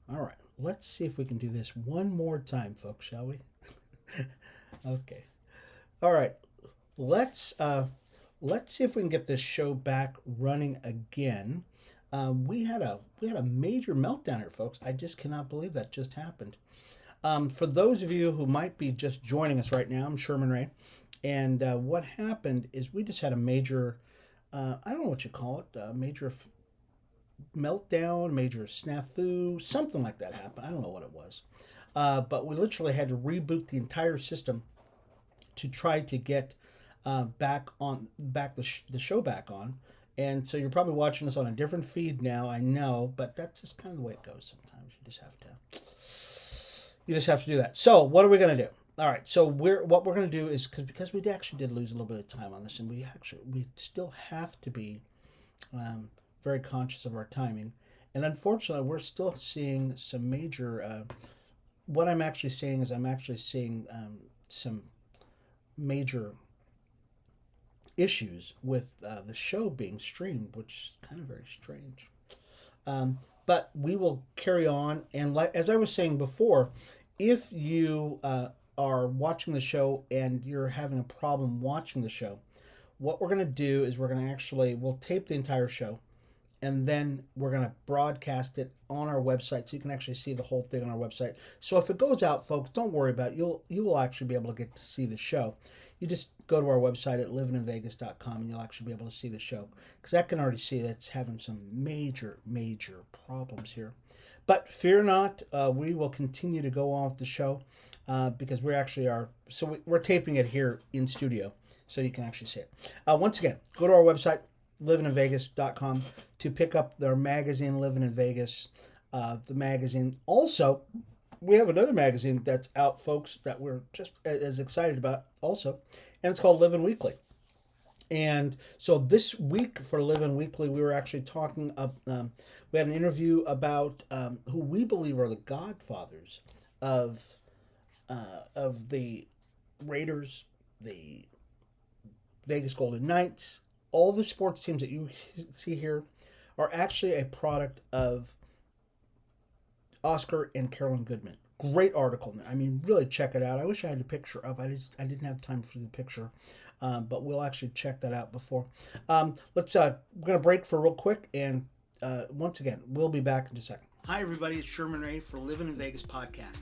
All right, let's see if we can do this one more time, folks, shall we? Okay. All right, let's let's see if we can get this show back running again. We had a major meltdown here, folks. I just cannot believe that just happened. For those of you who might be just joining us right now, I'm Sherman Ray, and what happened is we just had a major, I don't know what you call it, major meltdown, major snafu, something like that happened. I don't know what it was. But we literally had to reboot the entire system to try to get the show back on. And so you're probably watching us on a different feed now. I know, but that's just kind of the way it goes. Sometimes you just have to do that. So what are we gonna do? All right. So what we're gonna do is because we actually did lose a little bit of time on this, and we still have to be um, very conscious of our timing. And unfortunately, we're still seeing some major. What I'm actually seeing is I'm actually seeing some major issues with the show being streamed, which is kind of very strange. But we will carry on. And as I was saying before, if you are watching the show and you're having a problem watching the show, what we're going to do is we'll tape the entire show and then we're going to broadcast it on our website so you can actually see the whole thing on our website. So if it goes out, folks, don't worry about it. You will actually be able to get to see the show. You just go to our website at livininvegas.com and you'll actually be able to see the show, because I can already see that it's having some major problems here. But fear not, we will continue to go on with the show because we actually are. So we're taping it here in studio, so you can actually see it. Once again, go to our website livininvegas.com to pick up their magazine, Livin in Vegas, the magazine. Also, we have another magazine that's out, folks, that we're just as excited about also, and it's called Livin Weekly. And so this week for Livin Weekly, we were actually talking we had an interview about who we believe are the godfathers of the Raiders, the Vegas Golden Knights. All the sports teams that you see here are actually a product of Oscar and Carolyn Goodman. Great article. I mean, really check it out. I wish I had the picture up. I didn't have time for the picture, but we'll actually check that out before. We're gonna break for real quick, and once again, we'll be back in a second. Hi, everybody. It's Sherman Ray for Livin in Vegas podcast.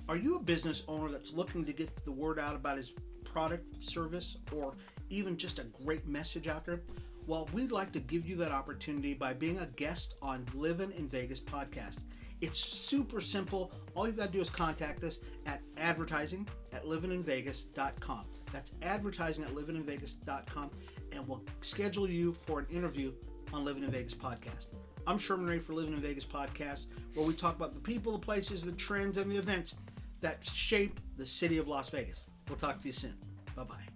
Are you a business owner that's looking to get the word out about his product, service, or even just a great message out there? Well, we'd like to give you that opportunity by being a guest on Livin in Vegas podcast. It's super simple. All you've got to do is contact us at advertising@livininvegas.com. That's advertising@livininvegas.com, and we'll schedule you for an interview on Livin in Vegas podcast. I'm Sherman Ray for Livin in Vegas podcast, where we talk about the people, the places, the trends, and the events that shape the city of Las Vegas. We'll talk to you soon. Bye-bye.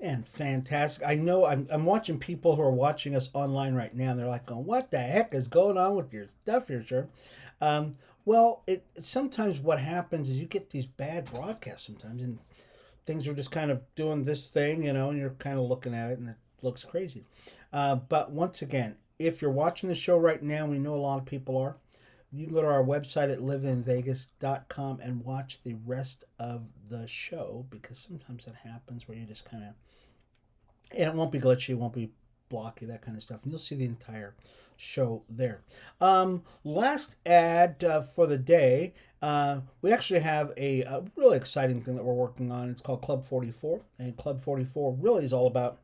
And fantastic. I know I'm watching people who are watching us online right now, and they're like going, what the heck is going on with your stuff here, sir? Well, sometimes what happens is you get these bad broadcasts sometimes, and things are just kind of doing this thing, and you're kind of looking at it, and it looks crazy. But once again, if you're watching the show right now, we know a lot of people are, you can go to our website at livininvegas.com and watch the rest of the show, because sometimes it happens where you just kind of, and it won't be glitchy, it won't be blocky, that kind of stuff, and you'll see the entire show there. Last ad for the day, we actually have a really exciting thing that we're working on. It's called Club 44, and Club 44 really is all about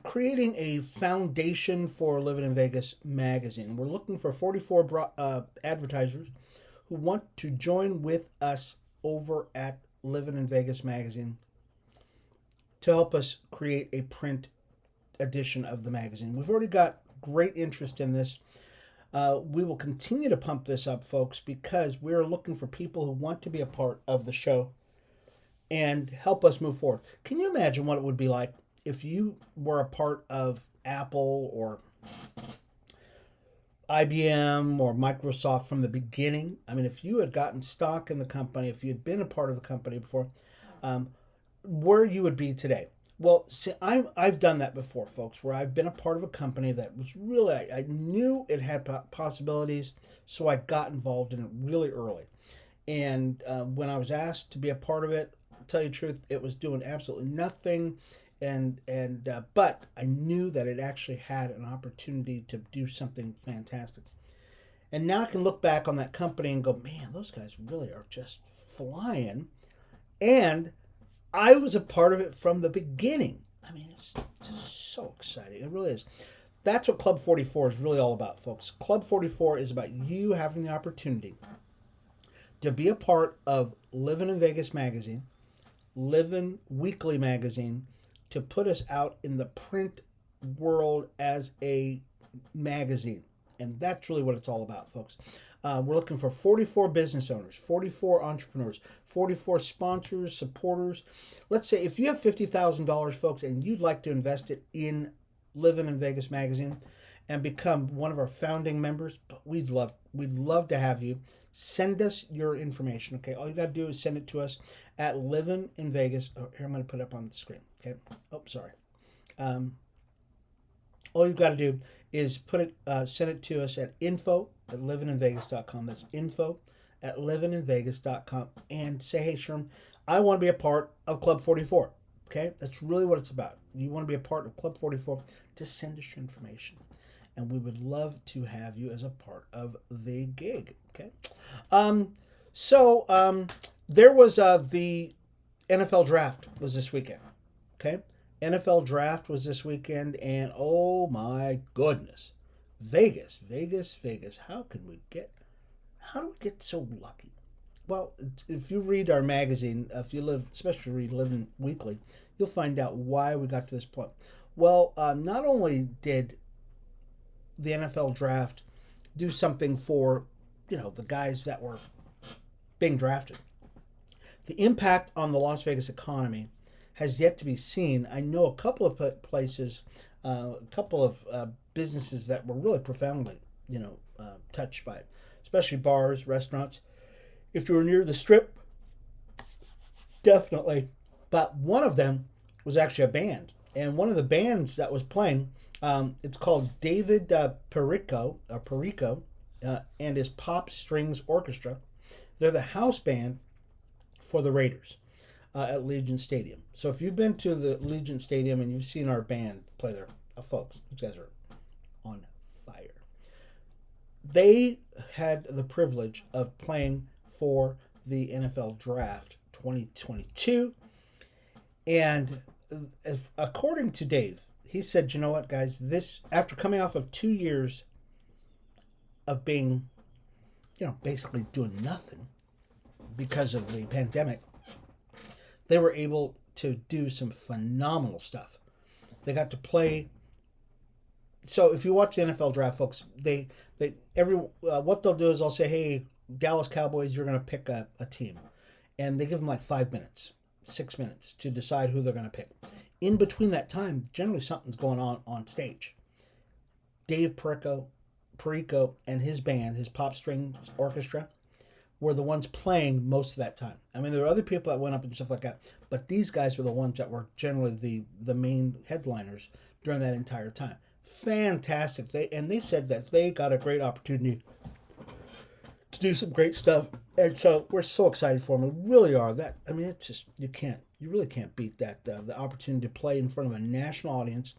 creating a foundation for Livin in Vegas magazine. We're looking for 44 advertisers who want to join with us over at Livin in Vegas magazine to help us create a print edition of the magazine. We've already got great interest in this. We will continue to pump this up, folks, because we're looking for people who want to be a part of the show and help us move forward. Can you imagine what it would be like if you were a part of Apple or IBM or Microsoft from the beginning? I mean, if you had gotten stock in the company, if you had been a part of the company before, where you would be today. Well, see, I've done that before, folks, where I've been a part of a company that was really, I knew it had possibilities, so I got involved in it really early. And when I was asked to be a part of it, to tell you the truth, it was doing absolutely nothing. But I knew that it actually had an opportunity to do something fantastic. And now I can look back on that company and go, man, those guys really are just flying. And I was a part of it from the beginning. I mean, it's just so exciting. It really is. That's what Club 44 is really all about, folks. Club 44 is about you having the opportunity to be a part of Livin in Vegas magazine, Livin Weekly magazine, to put us out in the print world as a magazine. And that's really what it's all about, folks. We're looking for 44 business owners, 44 entrepreneurs, 44 sponsors, supporters. Let's say if you have $50,000, folks, and you'd like to invest it in Livin in Vegas magazine and become one of our founding members, we'd love to have you. Send us your information, okay? All you got to do is send it to us at Livin in Vegas. Oh, here, I'm going to put it up on the screen, okay? Oh, sorry. All you've got to do is send it to us at info@livininvegas.com. That's info@livininvegas.com, and say, hey, Sherm, I want to be a part of Club 44. Okay, that's really what it's about. You want to be a part of Club 44? Just send us your information, and we would love to have you as a part of the gig. Okay, there was the NFL draft was this weekend. Okay. NFL draft was this weekend, and oh my goodness, Vegas. How do we get so lucky? Well, if you read our magazine, especially read Livin Weekly, you'll find out why we got to this point. Well, not only did the NFL draft do something for, the guys that were being drafted, the impact on the Las Vegas economy has yet to be seen. I know a couple of places, a couple of businesses that were really profoundly, touched by it, especially bars, restaurants. If you were near the Strip, definitely. But one of them was actually a band, and one of the bands that was playing, it's called David Perico, and his Pop Strings Orchestra. They're the house band for the Raiders. At Legion Stadium. So if you've been to the Legion Stadium and you've seen our band play there, folks, these guys are on fire. They had the privilege of playing for the NFL Draft 2022. And according to Dave, he said, you know what, guys, this, after coming off of 2 years of being, basically doing nothing because of the pandemic, they were able to do some phenomenal stuff. They got to play. So if you watch the NFL draft, folks, what they'll do is they'll say, hey, Dallas Cowboys, you're going to pick a team. And they give them like 5 minutes, 6 minutes to decide who they're going to pick. In between that time, generally something's going on stage. Dave Perico and his band, his Pop Strings Orchestra, were the ones playing most of that time. I mean, there were other people that went up and stuff like that, but these guys were the ones that were generally the main headliners during that entire time. Fantastic. They said that they got a great opportunity to do some great stuff, and so we're so excited for them. We really are. It's just you really can't beat that. The opportunity to play in front of a national audience.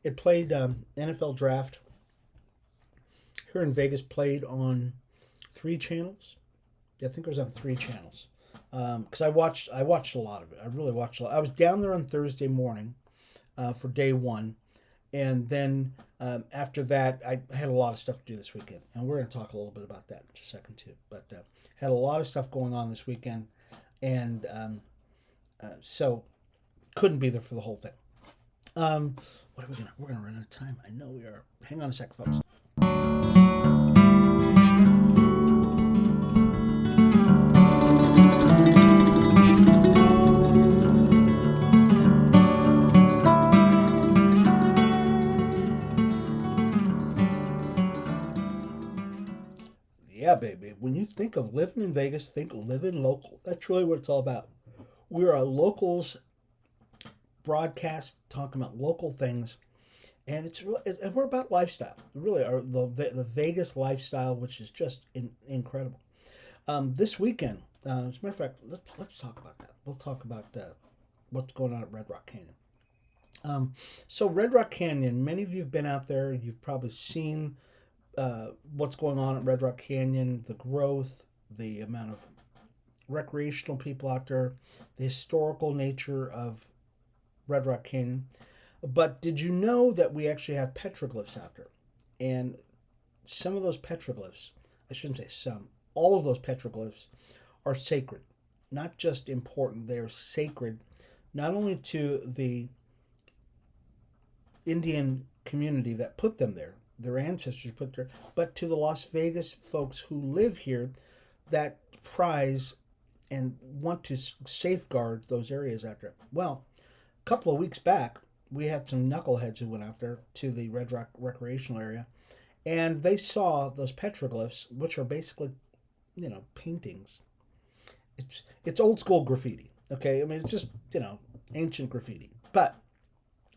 It played NFL Draft here in Vegas. Played on 3 channels. I think it was on 3 channels, because I watched a lot of it. I really watched a lot. I was down there on Thursday morning for day 1, and then after that, I had a lot of stuff to do this weekend, and we're going to talk a little bit about that in just a second too. But had a lot of stuff going on this weekend, and so couldn't be there for the whole thing. We're gonna run out of time. I know we are. Hang on a sec, folks. Yeah, baby. When you think of living in Vegas, think living local. That's really what it's all about. We're a locals broadcast talking about local things, and we're about lifestyle. We really are the Vegas lifestyle, which is just incredible. This weekend, as a matter of fact, let's talk about that. We'll talk about what's going on at Red Rock Canyon. So Red Rock Canyon, many of you have been out there. You've probably seen what's going on at Red Rock Canyon, the growth, the amount of recreational people out there, the historical nature of Red Rock Canyon. But did you know that we actually have petroglyphs out there? And some of those petroglyphs, I shouldn't say some, all of those petroglyphs are sacred. Not just important, they are sacred not only to the Indian community that put them there, their ancestors put there, but to the Las Vegas folks who live here that prize and want to safeguard those areas out there. Well, a couple of weeks back, we had some knuckleheads who went out there to the Red Rock recreational area, and they saw those petroglyphs, which are basically, paintings. It's old school graffiti. Okay, I mean it's just ancient graffiti, but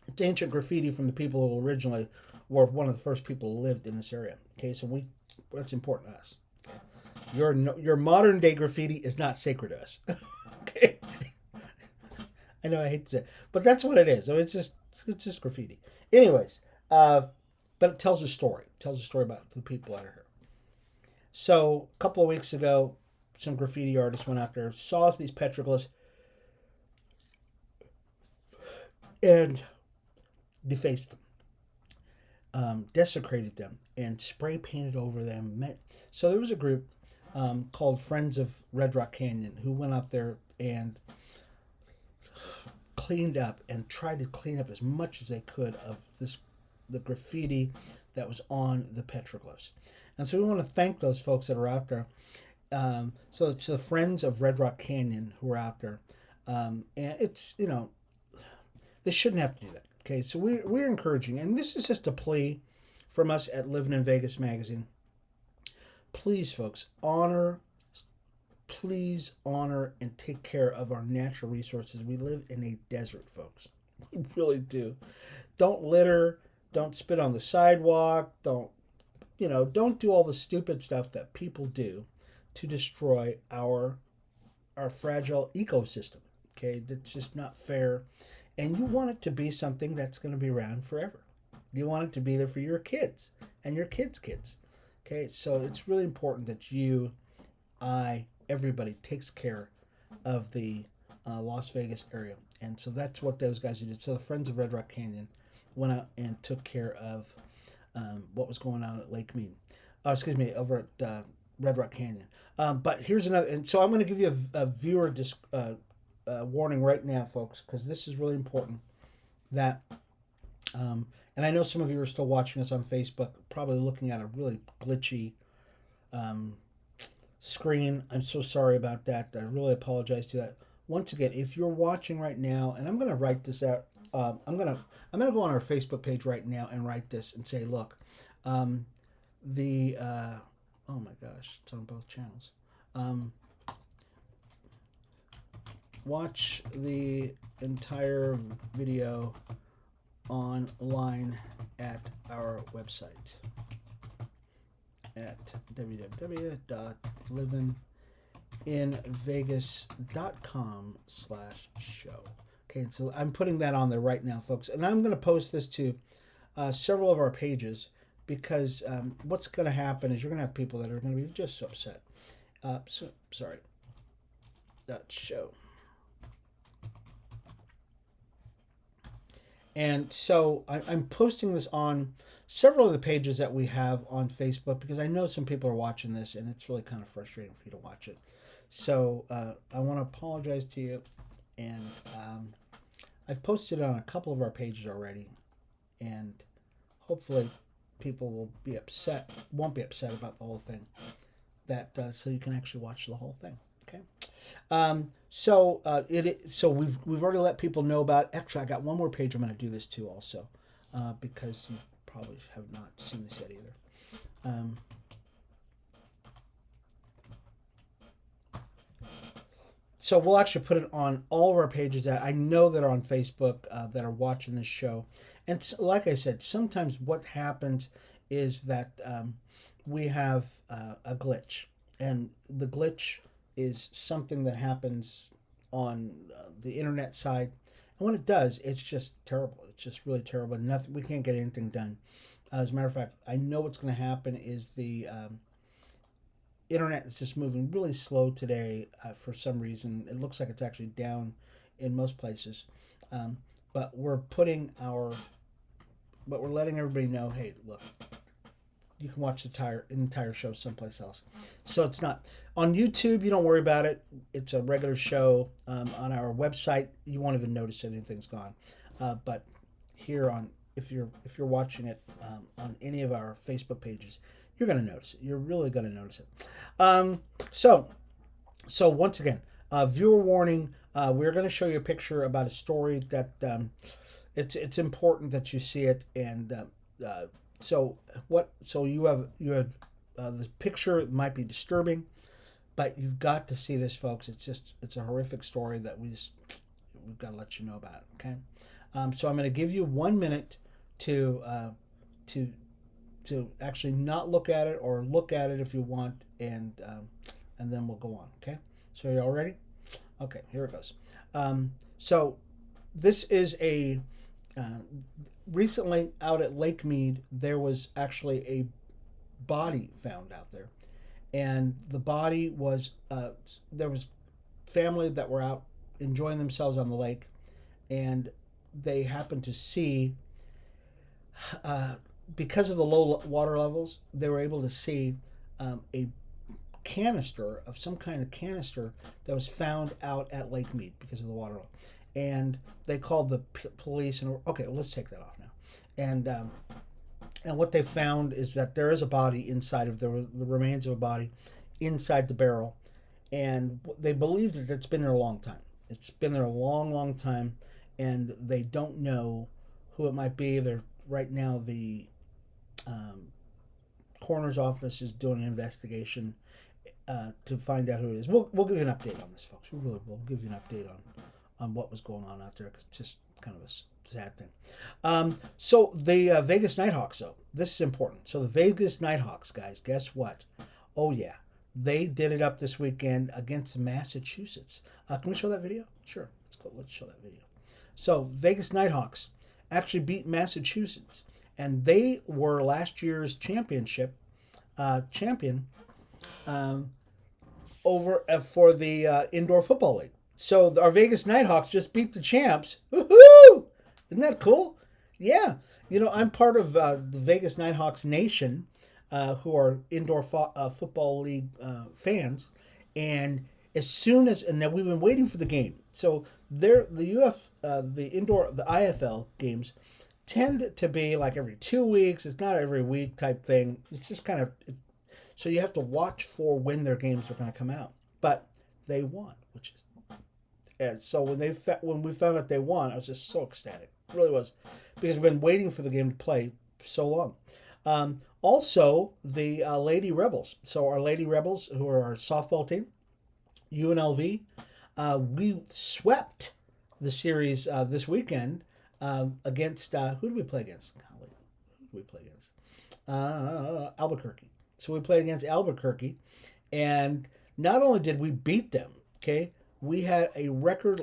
it's ancient graffiti from the people who originally were one of the first people who lived in this area. Okay, so that's important to us. Okay? Your modern day graffiti is not sacred to us. Okay, I know I hate to say it, but that's what it is. I mean, it's just graffiti. Anyways, but it tells a story. It tells a story about the people that are here. So a couple of weeks ago, some graffiti artists went out there, saw these petroglyphs, and defaced them, desecrated them, and spray painted over them. So there was a group called Friends of Red Rock Canyon who went out there and cleaned up and tried to clean up as much as they could of the graffiti that was on the petroglyphs. And so we want to thank those folks that are out there. So it's the Friends of Red Rock Canyon who are out there. And it's, they shouldn't have to do that. Okay, so we're encouraging, and this is just a plea from us at Livin in Vegas magazine. Please, folks, please honor and take care of our natural resources. We live in a desert, folks. We really do. Don't litter. Don't spit on the sidewalk. Don't do all the stupid stuff that people do to destroy our fragile ecosystem. Okay, that's just not fair. And you want it to be something that's going to be around forever. You want it to be there for your kids and your kids' kids. Okay, so it's really important that everybody takes care of the Las Vegas area. And so that's what those guys did. So the Friends of Red Rock Canyon went out and took care of what was going on at Lake Mead. Over at Red Rock Canyon. But here's another, and so I'm going to give you a viewer warning right now, folks, because this is really important. That, and I know some of you are still watching us on Facebook, probably looking at a really glitchy screen. I'm so sorry about that. I really apologize to that. Once again, if you're watching right now, and I'm going to write this out. I'm gonna go on our Facebook page right now and write this and say, look, oh my gosh, it's on both channels. Watch the entire video online at our website at www.livininvegas.com/show. Okay, so I'm putting that on there right now, folks. And I'm going to post this to several of our pages because what's going to happen is you're going to have people that are going to be just so upset. Sorry. Show. And so I'm posting this on several of the pages that we have on Facebook because I know some people are watching this and it's really kind of frustrating for you to watch it. So I want to apologize to you. And I've posted it on a couple of our pages already. And hopefully people won't be upset about the whole thing. So you can actually watch the whole thing. Okay. So we've already let people know about. Actually, I got one more page I'm going to do this to also, because you probably have not seen this yet either. So we'll actually put it on all of our pages that I know that are on Facebook that are watching this show. And like I said, sometimes what happens is that we have a glitch, and the glitch is something that happens on the internet side. And when it does, it's just terrible. It's just really terrible. Nothing. We can't get anything done. As a matter of fact, I know what's going to happen is the internet is just moving really slow today for some reason. It looks like it's actually down in most places, um, but we're letting everybody know, hey, look, you can watch the entire show someplace else. So it's not on YouTube. You don't worry about it. It's a regular show. On our website, you won't even notice that anything's gone. But here on if you're watching it on any of our Facebook pages, you're going to notice it. You're really going to notice it. So once again, viewer warning. We're going to show you a picture about a story that it's important that you see it. And so you have the picture might be disturbing, but you've got to see this, folks. It's a horrific story that we've got to let you know about. Okay. So I'm going to give you 1 minute to actually not look at it, or look at it if you want, and then we'll go on. Okay. So you all ready? Okay. Here it goes. So this is a recently out at Lake Mead. There was actually a body found out there, and the body was there was family that were out enjoying themselves on the lake, and they happened to see, because of the low water levels, they were able to see a canister of some kind of canister that was found out at Lake Mead because of the water level. And they called the police, and okay, well, let's take that off now. And what they found is that there is a body inside of the remains of a body inside the barrel, and they believe that it's been there a long time. It's been there a long, long time, and they don't know who it might be. They're right now the coroner's office is doing an investigation to find out who it is. We'll give you an update on this, folks. We really will give you an update on what was going on out there. Cause it's just kind of a sad thing. So the Vegas Nighthawks, though, this is important. So the Vegas Nighthawks, guys, guess what? Oh yeah, they did it up this weekend against Massachusetts. Can we show that video? Sure, let's go. Let's show that video. So Vegas Nighthawks actually beat Massachusetts, and they were last year's champion over for the indoor football league. So our Vegas Nighthawks just beat the champs. Woohoo! Isn't that cool? Yeah. You know, I'm part of the Vegas Nighthawks Nation, who are indoor football league fans, and then we've been waiting for the game. So the IFL games tend to be like every 2 weeks. It's not every week type thing. It's just kind of so you have to watch for when their games are going to come out. But they won, which is. And so when we found out they won, I was just so ecstatic. It really was, because we've been waiting for the game to play so long. Also, the Lady Rebels. So our Lady Rebels, who are our softball team, UNLV, we swept the series this weekend against who did we play against? Golly, who did we play against? Albuquerque. So we played against Albuquerque, and not only did we beat them, okay, we had a record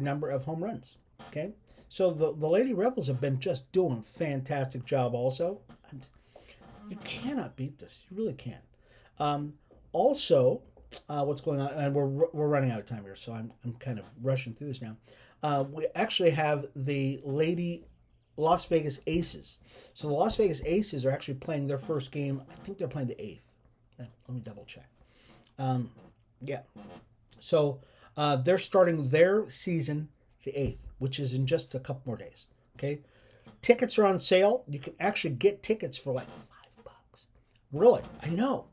number of home runs. Okay, so the Lady Rebels have been just doing a fantastic job. Also, and you cannot beat this. You really can't. Also, what's going on? And we're running out of time here, so I'm kind of rushing through this now. We actually have the Lady Las Vegas Aces. So the Las Vegas Aces are actually playing their first game. I think they're playing the 8th. Let me double check. Yeah. So they're starting their season the 8th, which is in just a couple more days. Okay. Tickets are on sale. You can actually get tickets for like $5. Really? I know.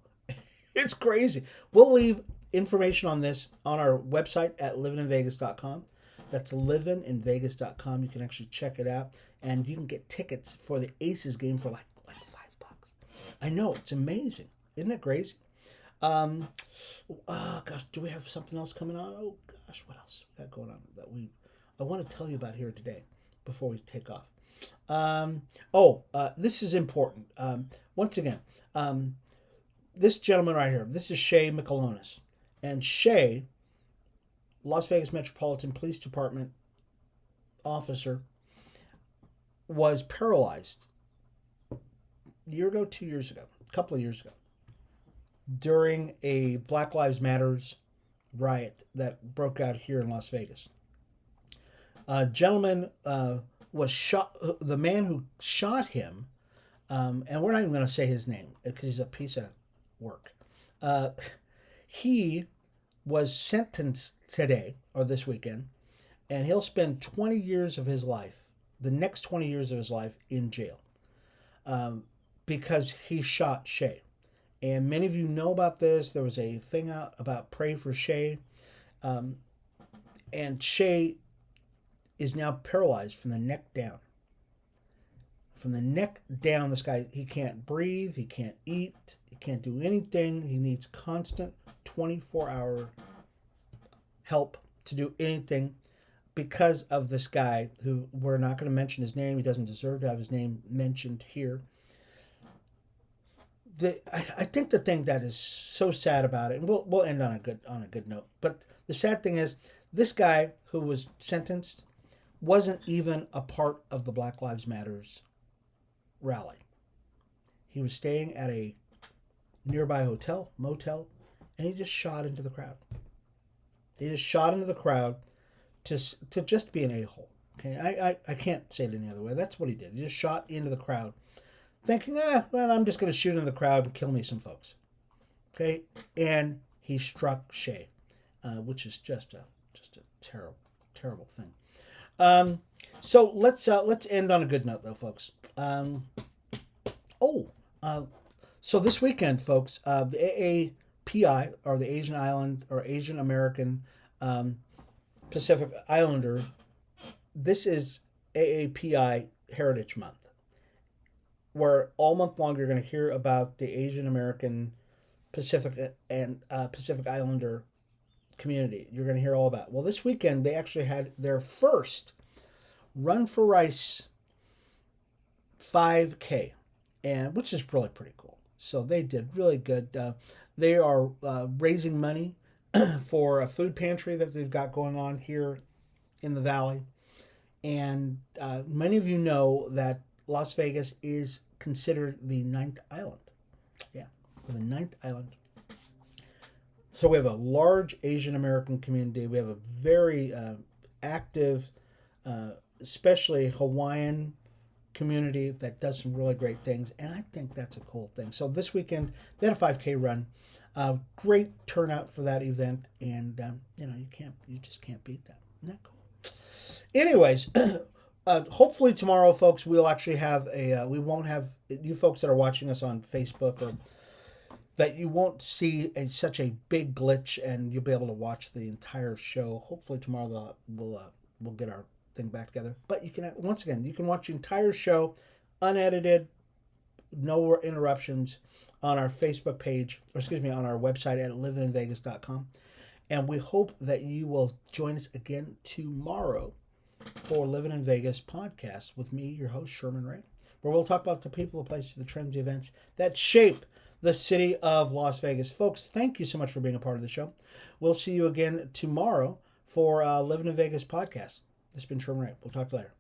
It's crazy. We'll leave information on this on our website at livininvegas.com. That's livininvegas.com. You can actually check it out, and you can get tickets for the Aces game for like $5. I know, it's amazing. Isn't it crazy? Gosh, do we have something else coming on? Oh gosh, what else we got going on that I want to tell you about here today before we take off? This is important. Once again, this gentleman right here, this is Shay Michelonis. And Shay, Las Vegas Metropolitan Police Department officer, was paralyzed a year ago, 2 years ago, a couple of years ago, during a Black Lives Matters riot that broke out here in Las Vegas. A gentleman was shot. The man who shot him, and we're not even going to say his name because he's a piece of work. He was sentenced today or this weekend, and he'll spend 20 years of his life, the next 20 years of his life, in jail because he shot Shay. And many of you know about this. There was a thing out about pray for Shay. And Shay is now paralyzed from the neck down. From the neck down, this guy, he can't breathe, he can't eat, he can't do anything. He needs constant 24-hour help to do anything because of this guy who we're not going to mention his name. He doesn't deserve to have his name mentioned here. I think the thing that is so sad about it, and we'll end on a good note, but the sad thing is this guy who was sentenced wasn't even a part of the Black Lives Matters rally. He was staying at a nearby motel, and he just shot into the crowd. He just shot into the crowd to just be an a-hole. Okay, I can't say it any other way. That's what he did. He just shot into the crowd, thinking, I'm just going to shoot into the crowd and kill me some folks. Okay, and he struck Shay, which is just a terrible, terrible thing. So let's end on a good note, though, folks. So this weekend, folks, the AAPI, or the Asian Island or Asian American Pacific Islander, this is AAPI Heritage Month, where all month long you're going to hear about the Asian American Pacific and Pacific Islander community. You're going to hear all about it. Well, this weekend they actually had their first Run for Rice 5K, and which is really pretty cool. So they did really good. They are raising money for a food pantry that they've got going on here in the valley. And many of you know that Las Vegas is considered the ninth island. Yeah, the ninth island. So we have a large Asian American community. We have a very active, especially Hawaiian community that does some really great things. And I think that's a cool thing. So this weekend, they had a 5K run. Great turnout for that event. And, you just can't beat that. Isn't that cool? Anyways, hopefully tomorrow, folks, we'll actually have we won't have, you folks that are watching us on Facebook, or that you won't see such a big glitch, and you'll be able to watch the entire show. Hopefully tomorrow we'll get our thing back together. But you can, once again, you can watch the entire show unedited, no interruptions, on our Facebook page, on our website at livinvegas.com. And we hope that you will join us again tomorrow for Livin in Vegas podcast with me, your host, Sherman Ray, where we'll talk about the people, the places, the trends, the events that shape the city of Las Vegas. Folks, thank you so much for being a part of the show. We'll see you again tomorrow for Livin in Vegas podcast. This has been Sherman Ray. We'll talk to you later.